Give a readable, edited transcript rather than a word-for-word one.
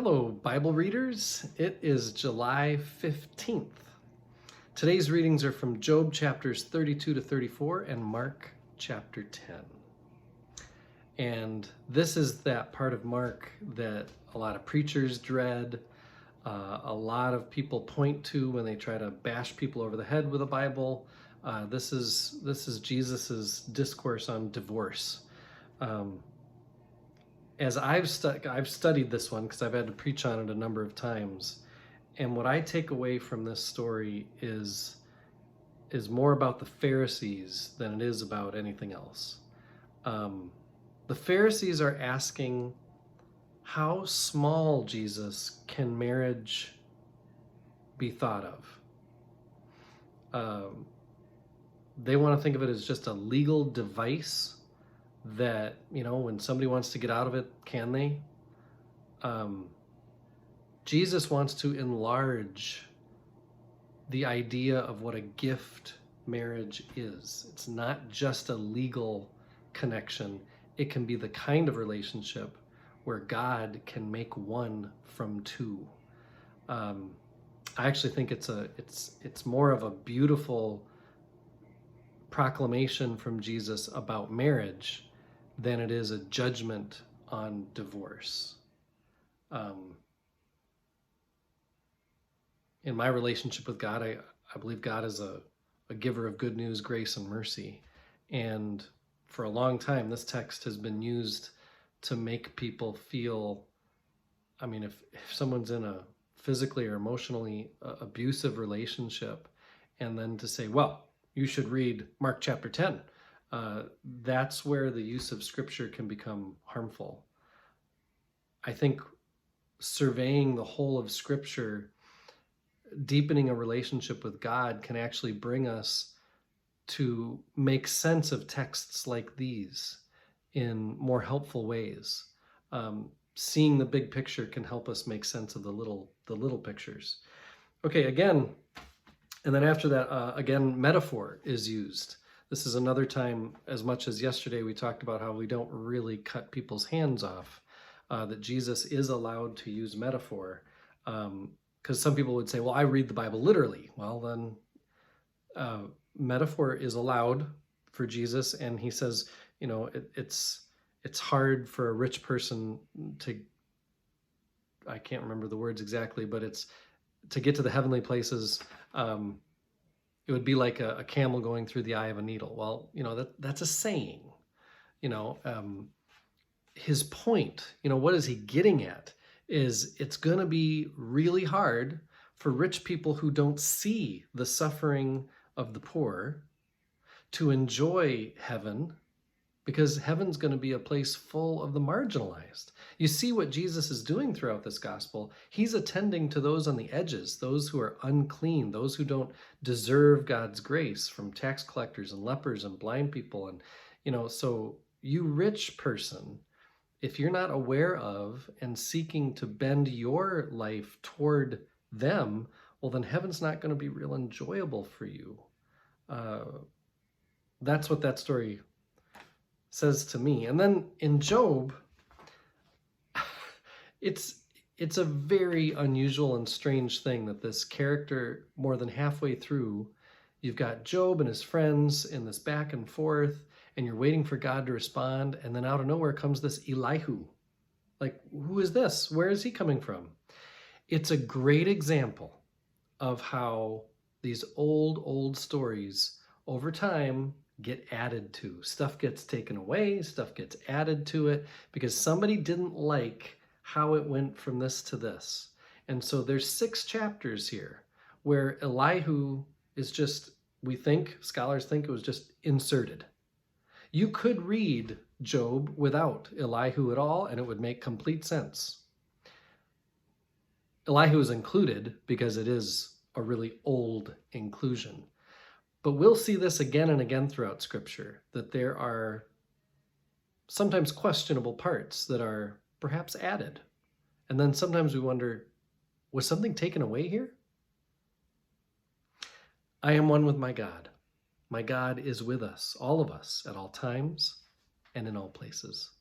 Hello, Bible readers. It is July 15th. Today's readings are from Job chapters 32 to 34 and Mark chapter 10. And this is that part of Mark that a lot of preachers dread, a lot of people point to when they try to bash people over the head with a Bible. This is Jesus's discourse on divorce. As I've studied this one because I've had to preach on it a number of times, and what I take away from this story is more about the Pharisees than it is about anything else. The Pharisees are asking, how small, Jesus, can marriage be thought of? They want to think of it as just a legal device that, when somebody wants to get out of it, can they? Jesus wants to enlarge the idea of what a gift marriage is. It's not just a legal connection. It can be the kind of relationship where God can make one from two. I actually think it's more of a beautiful proclamation from Jesus about marriage than it is a judgment on divorce. In my relationship with God, I believe God is a giver of good news, grace, and mercy. And for a long time, this text has been used to make people feel, if someone's in a physically or emotionally abusive relationship, and then to say, well, you should read Mark chapter 10. That's where the use of scripture can become harmful. I think surveying the whole of scripture, deepening a relationship with God, can actually bring us to make sense of texts like these in more helpful ways. Seeing the big picture can help us make sense of the little pictures. Okay, again, and then after that, again, metaphor is used. This is another time, as much as yesterday we talked about how we don't really cut people's hands off, that Jesus is allowed to use metaphor. Because some people would say, well, I read the Bible literally. Well, then metaphor is allowed for Jesus. And he says, it's hard for a rich person to, I can't remember the words exactly, but it's to get to the heavenly places. It would be like a camel going through the eye of a needle. Well, that's a saying. His point, what is he getting at, is it's going to be really hard for rich people who don't see the suffering of the poor to enjoy heaven, because heaven's going to be a place full of the marginalized. You see what Jesus is doing throughout this gospel. He's attending to those on the edges, those who are unclean, those who don't deserve God's grace, from tax collectors and lepers and blind people. And, so you rich person, if you're not aware of and seeking to bend your life toward them, well, then heaven's not going to be real enjoyable for you. That's what that story says to me. And then in Job, it's a very unusual and strange thing that this character, more than halfway through, you've got Job and his friends in this back and forth, and you're waiting for God to respond, and then out of nowhere comes this Elihu. Like, who is this? Where is he coming from? It's a great example of how these old stories over time get added to. Stuff gets taken away, stuff gets added to it, because somebody didn't like how it went from this to this. And so there's 6 chapters here where Elihu is just, scholars think it was just inserted. You could read Job without Elihu at all, and it would make complete sense. Elihu is included because it is a really old inclusion. But we'll see this again and again throughout Scripture, that there are sometimes questionable parts that are perhaps added. And then sometimes we wonder, was something taken away here? I am one with my God. My God is with us, all of us, at all times and in all places.